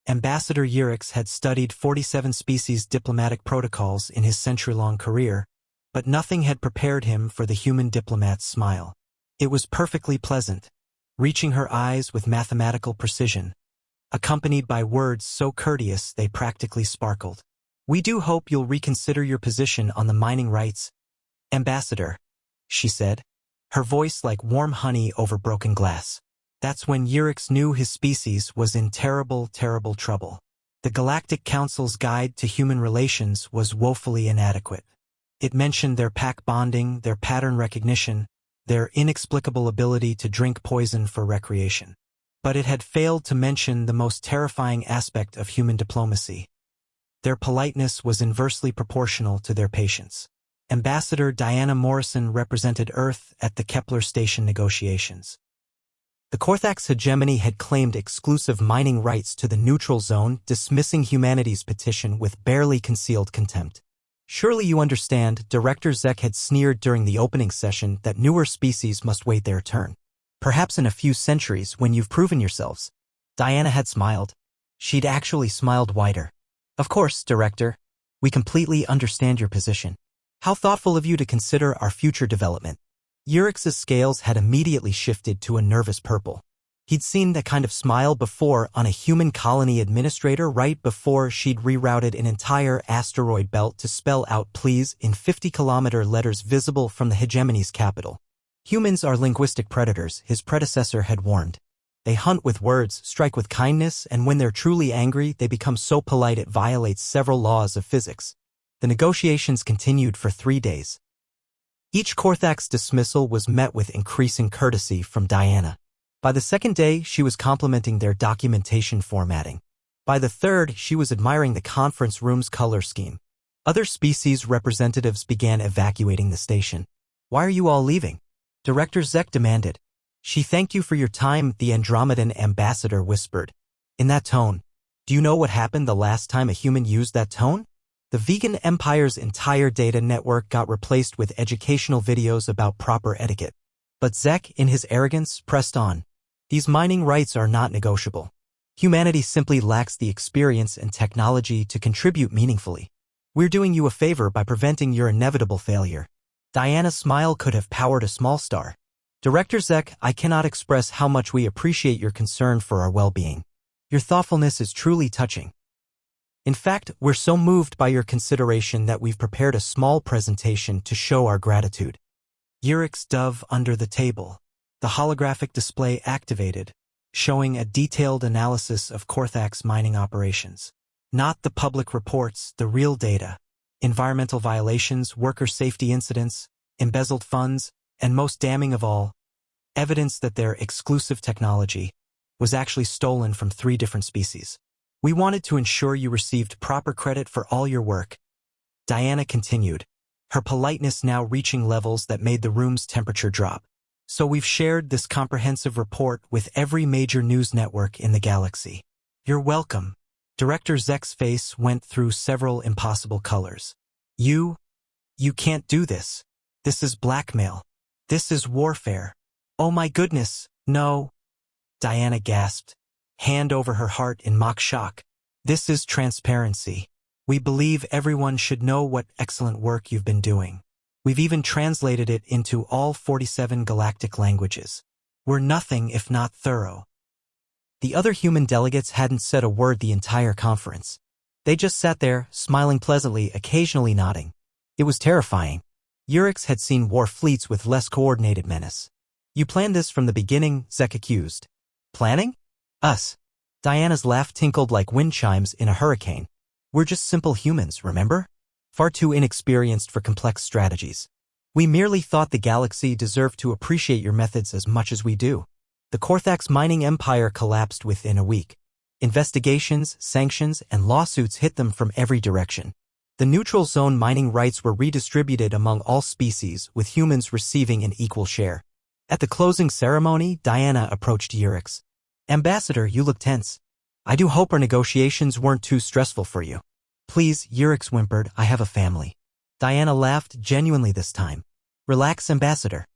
Ambassador Urix had studied 47 species diplomatic protocols in his century-long career, but nothing had prepared him for the human diplomat's smile. It was perfectly pleasant, reaching her eyes with mathematical precision, accompanied by words so courteous they practically sparkled. "We do hope you'll reconsider your position on the mining rights, Ambassador," she said, her voice like warm honey over broken glass. That's when Urix knew his species was in terrible, terrible trouble. The Galactic Council's guide to human relations was woefully inadequate. It mentioned their pack bonding, their pattern recognition, their inexplicable ability to drink poison for recreation. But it had failed to mention the most terrifying aspect of human diplomacy. Their politeness was inversely proportional to their patience. Ambassador Diana Morrison represented Earth at the Kepler Station negotiations. The Korthax hegemony had claimed exclusive mining rights to the neutral zone, dismissing humanity's petition with barely concealed contempt. "Surely you understand," Director Zek had sneered during the opening session, "that newer species must wait their turn. Perhaps in a few centuries, when you've proven yourselves." Diana had smiled. She'd actually smiled wider. "Of course, Director. We completely understand your position. How thoughtful of you to consider our future development." Urix's scales had immediately shifted to a nervous purple. He'd seen that kind of smile before on a human colony administrator right before she'd rerouted an entire asteroid belt to spell out "please" in 50-kilometer letters visible from the hegemony's capital. Humans are linguistic predators, his predecessor had warned. They hunt with words, strike with kindness, and when they're truly angry, they become so polite it violates several laws of physics. The negotiations continued for 3 days. Each Korthax dismissal was met with increasing courtesy from Diana. By the second day, she was complimenting their documentation formatting. By the third, she was admiring the conference room's color scheme. Other species representatives began evacuating the station. "Why are you all leaving?" Director Zek demanded. "She thanked you for your time," the Andromedan ambassador whispered. In that tone. Do you know what happened the last time a human used that tone? The vegan empire's entire data network got replaced with educational videos about proper etiquette. But Zek, in his arrogance, pressed on. "These mining rights are not negotiable. Humanity simply lacks the experience and technology to contribute meaningfully. We're doing you a favor by preventing your inevitable failure." Diana's smile could have powered a small star. "Director Zek, I cannot express how much we appreciate your concern for our well-being. Your thoughtfulness is truly touching. In fact, we're so moved by your consideration that we've prepared a small presentation to show our gratitude." Urix dove under the table. The holographic display activated, showing a detailed analysis of Korthax mining operations. Not the public reports, the real data. Environmental violations, worker safety incidents, embezzled funds, and most damning of all, evidence that their exclusive technology was actually stolen from 3 different species. "We wanted to ensure you received proper credit for all your work," Diana continued, her politeness now reaching levels that made the room's temperature drop. "So we've shared this comprehensive report with every major news network in the galaxy. You're welcome." Director Zek's face went through several impossible colors. You can't do this. This is blackmail. This is warfare." "Oh my goodness, no," Diana gasped, hand over her heart in mock shock. "This is transparency. We believe everyone should know what excellent work you've been doing. We've even translated it into all 47 galactic languages. We're nothing if not thorough." The other human delegates hadn't said a word the entire conference. They just sat there, smiling pleasantly, occasionally nodding. It was terrifying. Urix had seen war fleets with less coordinated menace. "You planned this from the beginning," Zek accused. "Planning? Us." Diana's laugh tinkled like wind chimes in a hurricane. "We're just simple humans, remember? Far too inexperienced for complex strategies. We merely thought the galaxy deserved to appreciate your methods as much as we do." The Korthax mining empire collapsed within a week. Investigations, sanctions, and lawsuits hit them from every direction. The neutral zone mining rights were redistributed among all species, with humans receiving an equal share. At the closing ceremony, Diana approached Urix. "Ambassador, you look tense. I do hope our negotiations weren't too stressful for you." "Please," Urix whimpered, "I have a family." Diana laughed, genuinely this time. "Relax, Ambassador.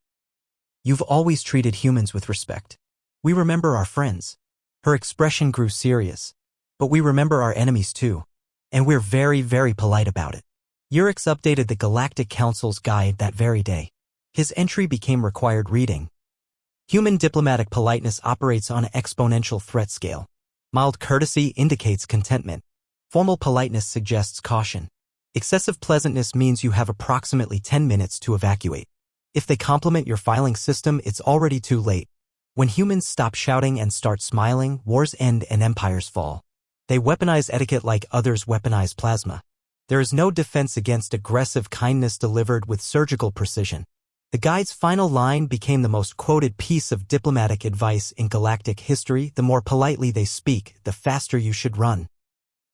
You've always treated humans with respect. We remember our friends." Her expression grew serious. But we remember our enemies too. And we're very, very polite about it. Urix updated the Galactic Council's guide that very day. His entry became required reading. Human diplomatic politeness operates on an exponential threat scale. Mild courtesy indicates contentment. Formal politeness suggests caution. Excessive pleasantness means you have approximately 10 minutes to evacuate. If they compliment your filing system, it's already too late. When humans stop shouting and start smiling, wars end and empires fall. They weaponize etiquette like others weaponize plasma. There is no defense against aggressive kindness delivered with surgical precision. The guide's final line became the most quoted piece of diplomatic advice in galactic history. The more politely they speak, the faster you should run.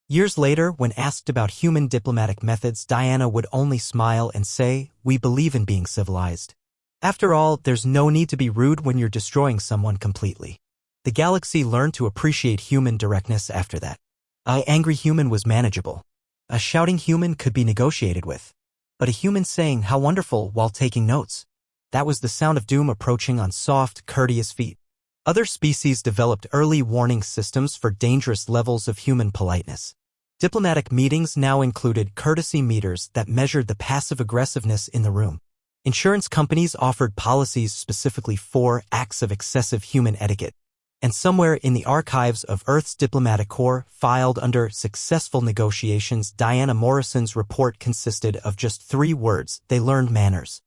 Years later, when asked about human diplomatic methods, Diana would only smile and say, "We believe in being civilized." After all, there's no need to be rude when you're destroying someone completely. The galaxy learned to appreciate human directness after that. An angry human was manageable. A shouting human could be negotiated with. But a human saying, "How wonderful," while taking notes. That was the sound of doom approaching on soft, courteous feet. Other species developed early warning systems for dangerous levels of human politeness. Diplomatic meetings now included courtesy meters that measured the passive aggressiveness in the room. Insurance companies offered policies specifically for acts of excessive human etiquette. And somewhere in the archives of Earth's diplomatic corps, filed under successful negotiations, Diana Morrison's report consisted of just 3 words: they learned manners.